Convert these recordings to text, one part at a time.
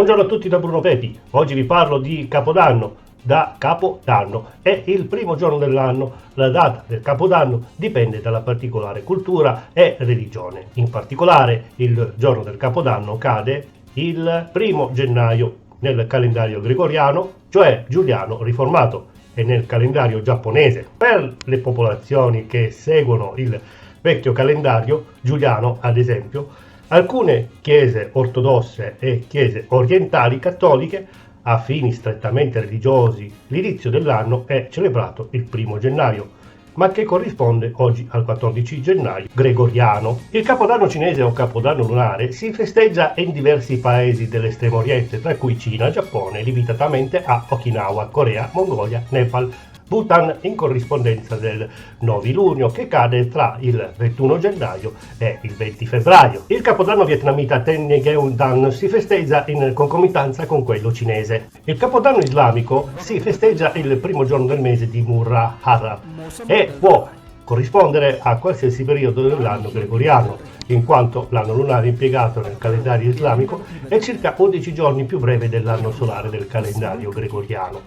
Buongiorno a tutti da Bruno Pepi. Oggi vi parlo di Capodanno. Da Capodanno è il primo giorno dell'anno. La data del Capodanno dipende dalla particolare cultura e religione. In particolare, il giorno del Capodanno cade il 1 gennaio nel calendario gregoriano, cioè giuliano riformato, e nel calendario giapponese. Per le popolazioni che seguono il vecchio calendario giuliano, ad esempio, alcune chiese ortodosse e chiese orientali cattoliche a fini strettamente religiosi, l'inizio dell'anno è celebrato il 1 gennaio, ma che corrisponde oggi al 14 gennaio gregoriano. Il Capodanno cinese o Capodanno lunare si festeggia in diversi paesi dell'estremo oriente, tra cui Cina, Giappone, limitatamente a Okinawa, Corea, Mongolia, Nepal, Bhutan, in corrispondenza del novilunio che cade tra il 21 gennaio e il 20 febbraio. Il Capodanno vietnamita Ten Nguyen Dan si festeggia in concomitanza con quello cinese. Il Capodanno islamico si festeggia il primo giorno del mese di Muharram e può corrispondere a qualsiasi periodo dell'anno gregoriano, in quanto l'anno lunare impiegato nel calendario islamico è circa 11 giorni più breve dell'anno solare del calendario gregoriano,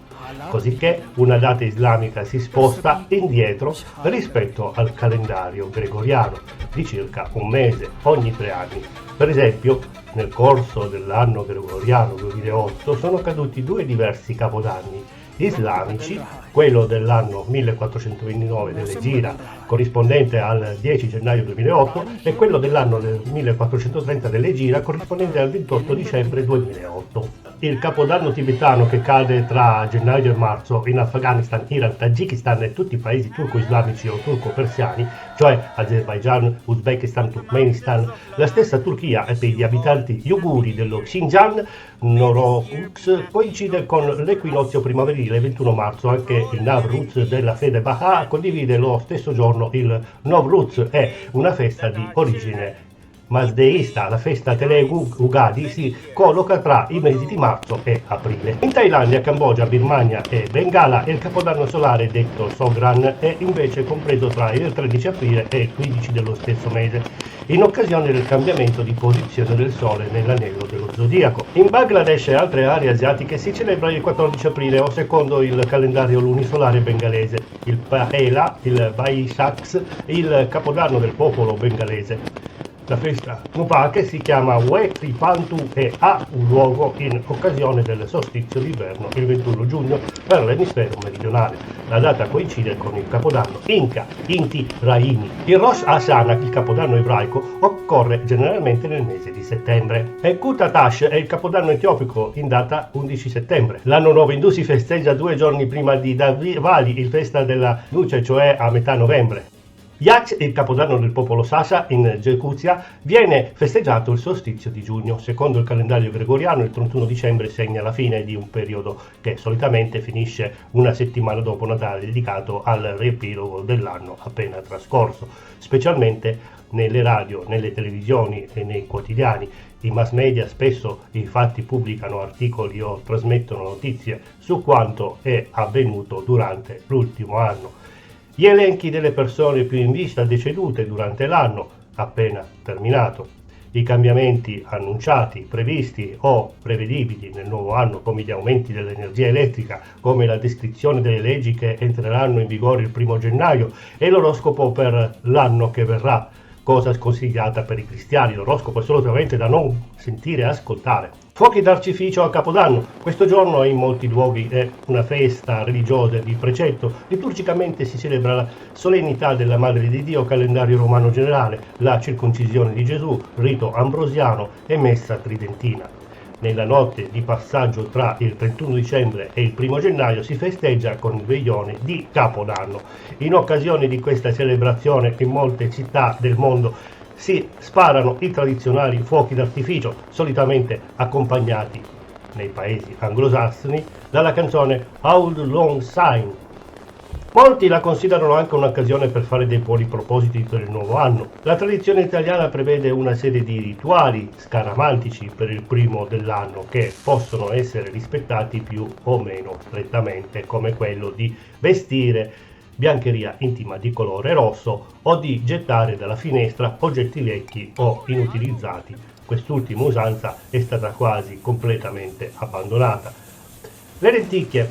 cosicché una data islamica si sposta indietro rispetto al calendario gregoriano di circa un mese ogni 3 anni. Per esempio, nel corso dell'anno gregoriano 2008 sono caduti 2 diversi capodanni islamici, quello dell'anno 1429 dell'Egira, corrispondente al 10 gennaio 2008, e quello dell'anno del 1430 dell'Egira, corrispondente al 28 dicembre 2008. Il Capodanno tibetano, che cade tra gennaio e marzo in Afghanistan, Iran, Tagikistan e tutti i paesi turco-islamici o turco-persiani, cioè Azerbaijan, Uzbekistan, Turkmenistan, la stessa Turchia e per gli abitanti uiguri dello Xinjiang, Nowruz coincide con l'equinozio primaverile 21 marzo. Anche il Nowruz della fede Baha condivide lo stesso giorno. Il Nowruz è una festa di origine mazdeista. La festa Telugu Ugadi si colloca tra i mesi di marzo e aprile. In Thailandia, Cambogia, Birmania e Bengala il Capodanno solare, detto Songkran, è invece compreso tra il 13 aprile e il 15 dello stesso mese, in occasione del cambiamento di posizione del Sole nell'anello dello zodiaco. In Bangladesh e altre aree asiatiche si celebra il 14 aprile o secondo il calendario lunisolare bengalese, il Pahela, il Vaisakh, il Capodanno del popolo bengalese. La festa Nupake si chiama Wet Tripantu e ha un luogo in occasione del solstizio d'inverno il 21 giugno per l'emisfero meridionale. La data coincide con il Capodanno Inca, Inti Raymi. Il Rosh Hashanah, il Capodanno ebraico, occorre generalmente nel mese di settembre. E Kutatash è il Capodanno etiopico in data 11 settembre. L'anno nuovo indù si festeggia 2 giorni prima di Diwali, il festa della luce, cioè a metà novembre. Yax, il Capodanno del popolo Sasha in Jakutsia, viene festeggiato il solstizio di giugno. Secondo il calendario gregoriano il 31 dicembre segna la fine di un periodo che solitamente finisce una settimana dopo Natale, dedicato al riepilogo dell'anno appena trascorso, specialmente nelle radio, nelle televisioni e nei quotidiani. I mass media spesso infatti pubblicano articoli o trasmettono notizie su quanto è avvenuto durante l'ultimo anno. Gli elenchi delle persone più in vista decedute durante l'anno appena terminato, i cambiamenti annunciati, previsti o prevedibili nel nuovo anno, come gli aumenti dell'energia elettrica, come la descrizione delle leggi che entreranno in vigore il 1 gennaio e l'oroscopo per l'anno che verrà, cosa sconsigliata per i cristiani. L'oroscopo è assolutamente da non sentire e ascoltare. Fuochi d'artificio a Capodanno. Questo giorno in molti luoghi è una festa religiosa di precetto. Liturgicamente si celebra la solennità della Madre di Dio, calendario romano generale, la circoncisione di Gesù, rito ambrosiano e messa tridentina. Nella notte di passaggio tra il 31 dicembre e il 1 gennaio si festeggia con il veglione di Capodanno. In occasione di questa celebrazione in molte città del mondo si sparano i tradizionali fuochi d'artificio, solitamente accompagnati nei paesi anglosassoni dalla canzone Auld Lang Syne. Molti la considerano anche un'occasione per fare dei buoni propositi per il nuovo anno. La tradizione italiana prevede una serie di rituali scaramantici per il primo dell'anno che possono essere rispettati più o meno strettamente, come quello di vestire biancheria intima di colore rosso o di gettare dalla finestra oggetti vecchi o inutilizzati Quest'ultima usanza è stata quasi completamente abbandonata. Le lenticchie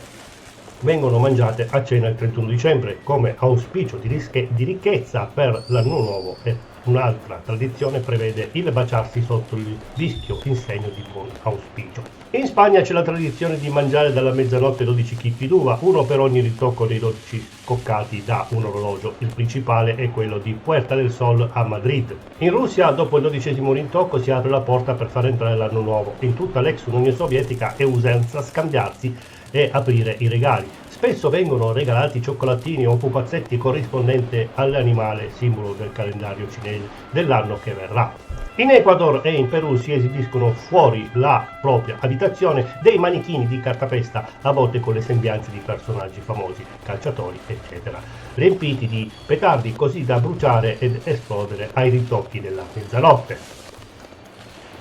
vengono mangiate a cena il 31 dicembre come auspicio di ricchezza per l'anno nuovo e un'altra tradizione prevede il baciarsi sotto il vischio in segno di buon auspicio. In Spagna c'è la tradizione di mangiare dalla mezzanotte 12 chicchi d'uva, uno per ogni ritocco dei 12 scoccati da un orologio. Il principale è quello di Puerta del Sol a Madrid. In Russia, dopo il 12° rintocco, si apre la porta per far entrare l'anno nuovo. In tutta l'ex Unione Sovietica è usanza scambiarsi e aprire i regali. Spesso vengono regalati cioccolatini o pupazzetti corrispondenti all'animale simbolo del calendario cinese dell'anno che verrà. In Ecuador e in Perù si esibiscono fuori la propria abitazione dei manichini di cartapesta, a volte con le sembianze di personaggi famosi, calciatori, eccetera, riempiti di petardi così da bruciare ed esplodere ai ritocchi della mezzanotte.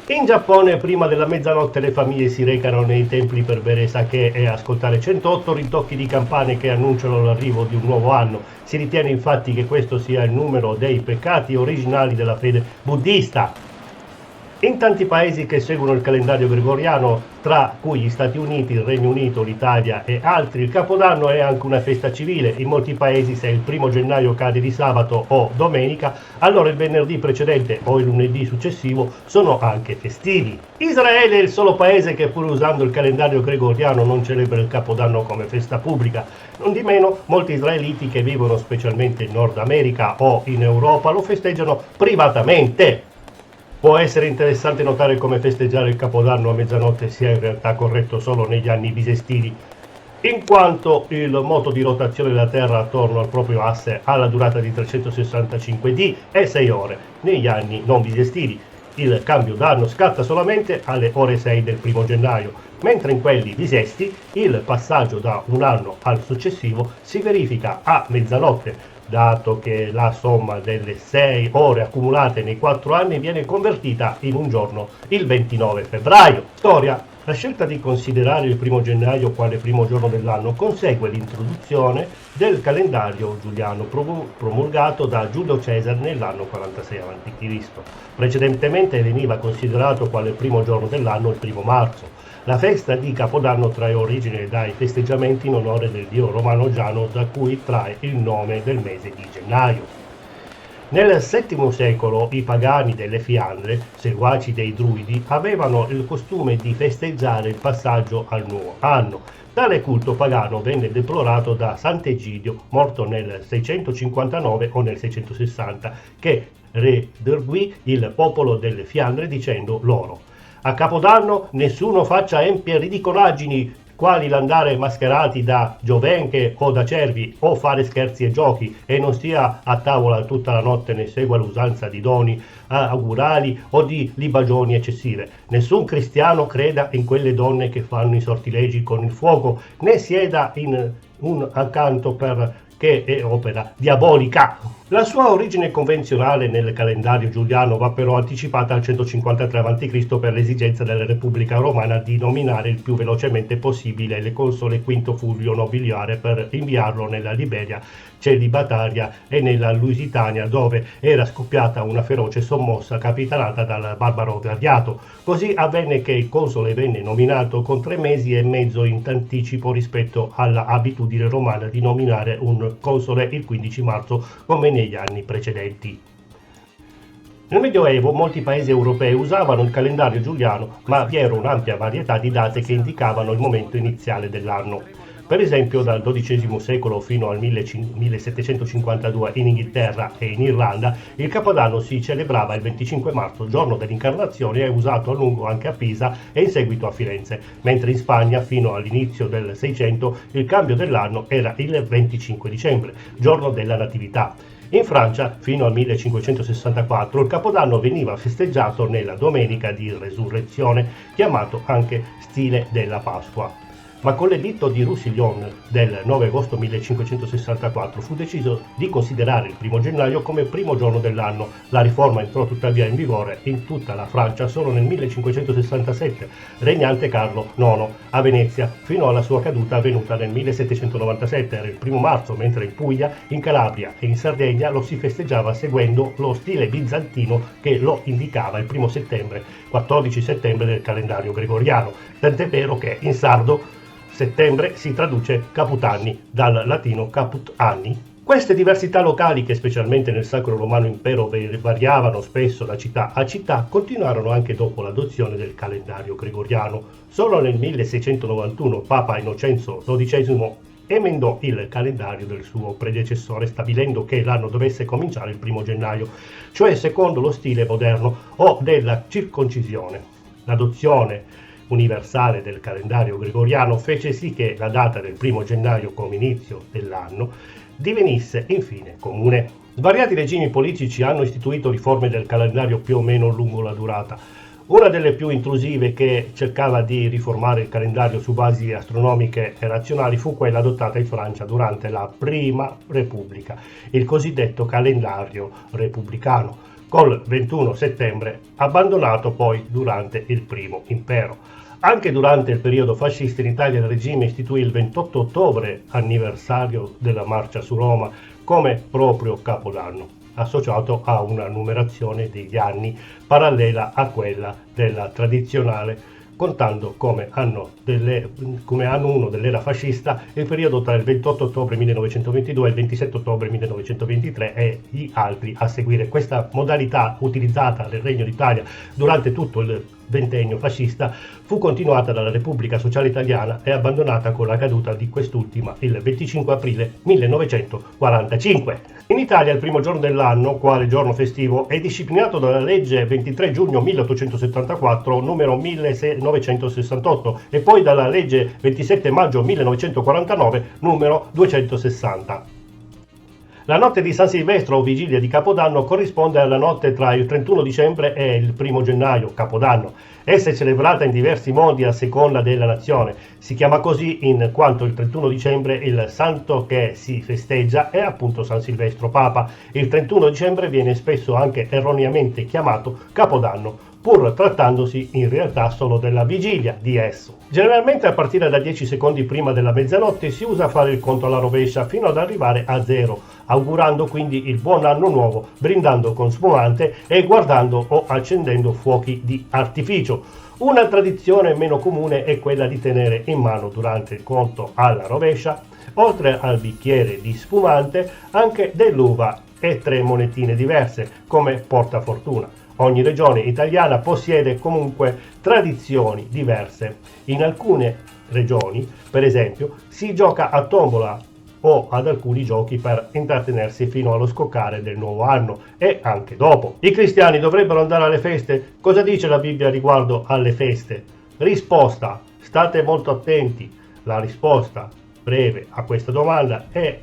In Giappone, prima della mezzanotte, le famiglie si recano nei templi per bere sake e ascoltare 108 ritocchi di campane che annunciano l'arrivo di un nuovo anno. Si ritiene infatti che questo sia il numero dei peccati originali della fede buddista. In tanti paesi che seguono il calendario gregoriano, tra cui gli Stati Uniti, il Regno Unito, l'Italia e altri, il Capodanno è anche una festa civile. In molti paesi, se il 1° gennaio cade di sabato o domenica, allora il venerdì precedente o il lunedì successivo sono anche festivi. Israele è il solo paese che, pur usando il calendario gregoriano, non celebra il Capodanno come festa pubblica. Non di meno, molti israeliti che vivono specialmente in Nord America o in Europa lo festeggiano privatamente. Può essere interessante notare come festeggiare il Capodanno a mezzanotte sia in realtà corretto solo negli anni bisestili, in quanto il moto di rotazione della Terra attorno al proprio asse ha la durata di 365 dì e 6 ore negli anni non bisestili. Il cambio d'anno scatta solamente alle ore 6 del 1° gennaio, mentre in quelli bisesti il passaggio da un anno al successivo si verifica a mezzanotte, dato che la somma delle 6 ore accumulate nei 4 anni viene convertita in un giorno, il 29 febbraio. Storia. La scelta di considerare il 1° gennaio quale primo giorno dell'anno consegue l'introduzione del calendario giuliano promulgato da Giulio Cesare nell'anno 46 a.C. Precedentemente veniva considerato quale primo giorno dell'anno il 1° marzo. La festa di Capodanno trae origine dai festeggiamenti in onore del dio romano Giano, da cui trae il nome del mese di gennaio. Nel VII secolo i pagani delle Fiandre, seguaci dei Druidi, avevano il costume di festeggiare il passaggio al nuovo anno. Tale culto pagano venne deplorato da Sant'Egidio, morto nel 659 o nel 660, che redarguì il popolo delle Fiandre dicendo loro: a Capodanno nessuno faccia empie ridicolaggini quali l'andare mascherati da giovenche o da cervi o fare scherzi e giochi, e non stia a tavola tutta la notte né segua l'usanza di doni augurali o di libagioni eccessive. Nessun cristiano creda in quelle donne che fanno i sortilegi con il fuoco, né sieda in un accanto che è opera diabolica. La sua origine convenzionale nel calendario giuliano va però anticipata al 153 a.C. per l'esigenza della Repubblica Romana di nominare il più velocemente possibile le console Quinto Fulvio Nobiliare per inviarlo nella Liberia celibataria e nella Lusitania, dove era scoppiata una feroce sommossa capitanata dal barbaro Gladiato. Così avvenne che il console venne nominato con 3 mesi e mezzo in anticipo rispetto alla abitudine romana di nominare un console il 15 marzo come negli anni precedenti. Nel Medioevo molti paesi europei usavano il calendario giuliano, ma vi era un'ampia varietà di date che indicavano il momento iniziale dell'anno. Per esempio, dal XII secolo fino al 1752 in Inghilterra e in Irlanda il Capodanno si celebrava il 25 marzo, giorno dell'Incarnazione, e usato a lungo anche a Pisa e in seguito a Firenze, mentre in Spagna fino all'inizio del 600 il cambio dell'anno era il 25 dicembre, giorno della Natività. In Francia, fino al 1564, il Capodanno veniva festeggiato nella Domenica di Resurrezione, chiamato anche stile della Pasqua. ma con l'editto di Roussillon del 9 agosto 1564 fu deciso di considerare il 1 gennaio come primo giorno dell'anno. La riforma entrò tuttavia in vigore in tutta la Francia solo nel 1567, regnante Carlo IX a Venezia, fino alla sua caduta avvenuta nel 1797, era il 1 marzo, mentre in Puglia, in Calabria e in Sardegna lo si festeggiava seguendo lo stile bizantino che lo indicava il 1 settembre, 14 settembre del calendario gregoriano, tant'è vero che in sardo settembre si traduce Caputanni, dal latino caput anni. Queste diversità locali, che specialmente nel Sacro Romano Impero variavano spesso da città a città, continuarono anche dopo l'adozione del calendario gregoriano. Solo nel 1691 Papa Innocenzo XII emendò il calendario del suo predecessore, stabilendo che l'anno dovesse cominciare il 1 gennaio, cioè secondo lo stile moderno o della circoncisione. L'adozione universale del calendario gregoriano fece sì che la data del 1 gennaio come inizio dell'anno divenisse infine comune. Svariati regimi politici hanno istituito riforme del calendario più o meno lungo la durata. Una delle più intrusive, che cercava di riformare il calendario su basi astronomiche e razionali, fu quella adottata in Francia durante la Prima Repubblica, il cosiddetto calendario repubblicano, col 21 settembre, abbandonato poi durante il Primo Impero. Anche durante il periodo fascista in Italia il regime istituì il 28 ottobre, anniversario della marcia su Roma, come proprio Capodanno, associato a una numerazione degli anni parallela a quella della tradizionale, contando come anno 1 dell'era fascista il periodo tra il 28 ottobre 1922 e il 27 ottobre 1923 e gli altri a seguire. Questa modalità, utilizzata nel Regno d'Italia durante tutto il ventennio fascista, fu continuata dalla Repubblica Sociale Italiana e abbandonata con la caduta di quest'ultima il 25 aprile 1945. In Italia il primo giorno dell'anno, quale giorno festivo, è disciplinato dalla legge 23 giugno 1874 numero 1968 e poi dalla legge 27 maggio 1949 numero 260. La notte di San Silvestro o vigilia di Capodanno corrisponde alla notte tra il 31 dicembre e il 1 gennaio, Capodanno. Essa è celebrata in diversi modi a seconda della nazione. Si chiama così in quanto il 31 dicembre il santo che si festeggia è appunto San Silvestro Papa. Il 31 dicembre viene spesso anche erroneamente chiamato Capodanno, pur trattandosi in realtà solo della vigilia di esso. Generalmente a partire da 10 secondi prima della mezzanotte si usa fare il conto alla rovescia fino ad arrivare a 0, augurando quindi il buon anno nuovo, brindando con spumante e guardando o accendendo fuochi di artificio. Una tradizione meno comune è quella di tenere in mano durante il conto alla rovescia, oltre al bicchiere di spumante, anche dell'uva e 3 monetine diverse come portafortuna. Ogni regione italiana possiede comunque tradizioni diverse. In alcune regioni, per esempio, si gioca a tombola o ad alcuni giochi per intrattenersi fino allo scoccare del nuovo anno e anche dopo. I cristiani dovrebbero andare alle feste? Cosa dice la Bibbia riguardo alle feste? Risposta: state molto attenti. La risposta breve a questa domanda è: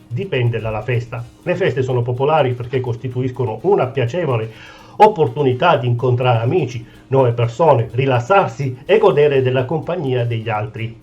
dipende dalla festa. Le feste sono popolari perché costituiscono una piacevole opportunità di incontrare amici, nuove persone, rilassarsi e godere della compagnia degli altri.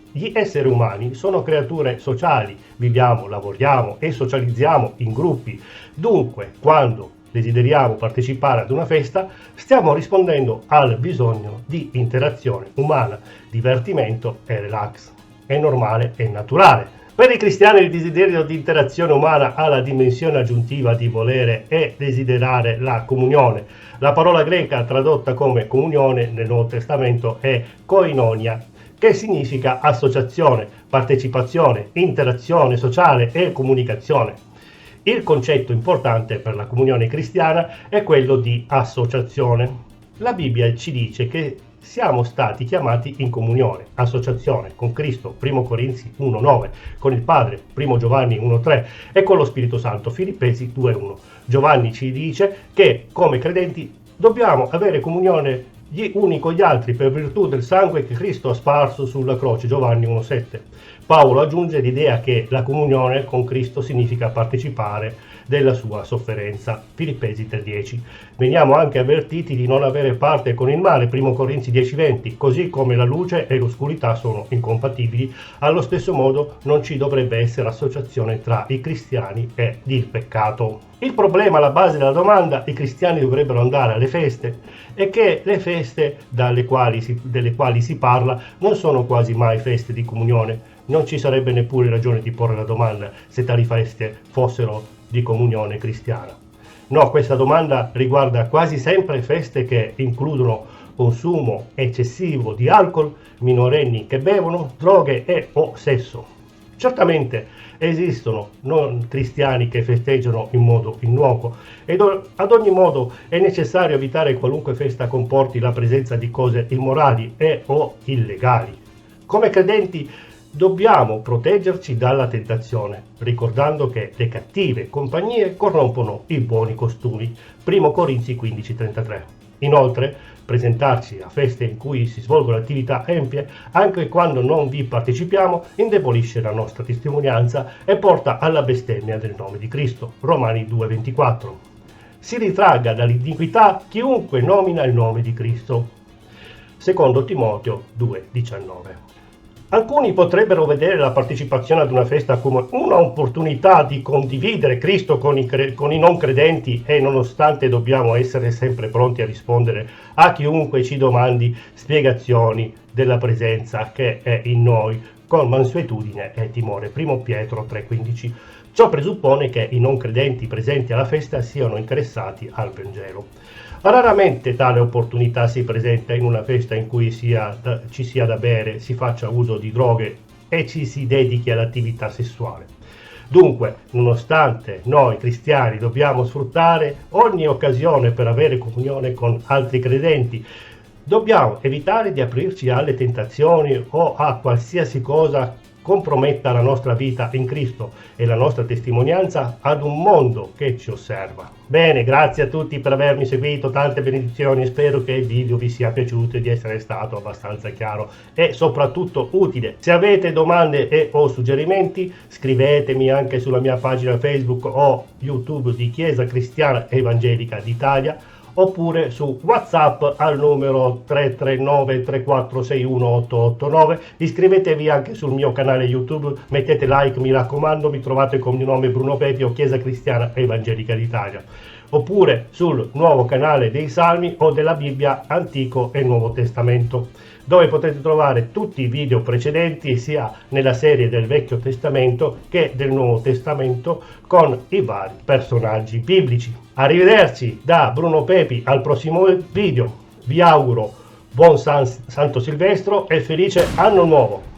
Gli esseri umani sono creature sociali, viviamo, lavoriamo e socializziamo in gruppi. Dunque, quando desideriamo partecipare ad una festa, stiamo rispondendo al bisogno di interazione umana, divertimento e relax. È normale e naturale. Per i cristiani il desiderio di interazione umana ha la dimensione aggiuntiva di volere e desiderare la comunione. La parola greca tradotta come comunione nel Nuovo Testamento è koinonia, che significa associazione, partecipazione, interazione sociale e comunicazione. Il concetto importante per la comunione cristiana è quello di associazione. La Bibbia ci dice che siamo stati chiamati in comunione, associazione con Cristo, 1 Corinzi 1,9, con il Padre, 1 Giovanni 1,3 e con lo Spirito Santo, Filippesi 2,1. Giovanni ci dice che come credenti dobbiamo avere comunione gli uni con gli altri per virtù del sangue che Cristo ha sparso sulla croce, Giovanni 1,7. Paolo aggiunge l'idea che la comunione con Cristo significa partecipare della sua sofferenza. Filippesi 3,10. Veniamo anche avvertiti di non avere parte con il male, 1 Corinzi 10,20. Così come la luce e l'oscurità sono incompatibili, allo stesso modo non ci dovrebbe essere associazione tra i cristiani e il peccato. Il problema alla base della domanda "i cristiani dovrebbero andare alle feste" è che le feste delle quali si parla non sono quasi mai feste di comunione. Non ci sarebbe neppure ragione di porre la domanda se tali feste fossero di comunione cristiana. No, questa domanda riguarda quasi sempre feste che includono consumo eccessivo di alcol, minorenni che bevono, droghe e o sesso. Certamente esistono non cristiani che festeggiano in modo innocuo ed ad ogni modo è necessario evitare qualunque festa comporti la presenza di cose immorali e o illegali. Come credenti dobbiamo proteggerci dalla tentazione, ricordando che le cattive compagnie corrompono i buoni costumi. 1 Corinzi 15,33. Inoltre, presentarci a feste in cui si svolgono attività empie, anche quando non vi partecipiamo, indebolisce la nostra testimonianza e porta alla bestemmia del nome di Cristo. Romani 2,24. Si ritragga dall'iniquità chiunque nomina il nome di Cristo. Secondo Timoteo 2,19. Alcuni potrebbero vedere la partecipazione ad una festa come un'opportunità di condividere Cristo con i non credenti e nonostante dobbiamo essere sempre pronti a rispondere a chiunque ci domandi spiegazioni della presenza che è in noi con mansuetudine e timore. 1 Pietro 3,15. Ciò presuppone che i non credenti presenti alla festa siano interessati al Vangelo. Raramente tale opportunità si presenta in una festa in cui ci sia da bere, si faccia uso di droghe e ci si dedichi all'attività sessuale. Dunque, nonostante noi cristiani dobbiamo sfruttare ogni occasione per avere comunione con altri credenti, dobbiamo evitare di aprirci alle tentazioni o a qualsiasi cosa comprometta la nostra vita in Cristo e la nostra testimonianza ad un mondo che ci osserva. Bene, grazie a tutti per avermi seguito, tante benedizioni, spero che il video vi sia piaciuto e di essere stato abbastanza chiaro e soprattutto utile. Se avete domande e o suggerimenti, scrivetemi anche sulla mia pagina Facebook o YouTube di Chiesa Cristiana Evangelica d'Italia, oppure su WhatsApp al numero 339 3461 889. Iscrivetevi anche sul mio canale YouTube, mettete like, mi raccomando, mi trovate con il nome Bruno Pepi o Chiesa Cristiana Evangelica d'Italia, oppure sul nuovo canale dei Salmi o della Bibbia Antico e Nuovo Testamento, dove potete trovare tutti i video precedenti sia nella serie del Vecchio Testamento che del Nuovo Testamento con i vari personaggi biblici. Arrivederci da Bruno Pepi al prossimo video, vi auguro buon Santo Silvestro e felice anno nuovo!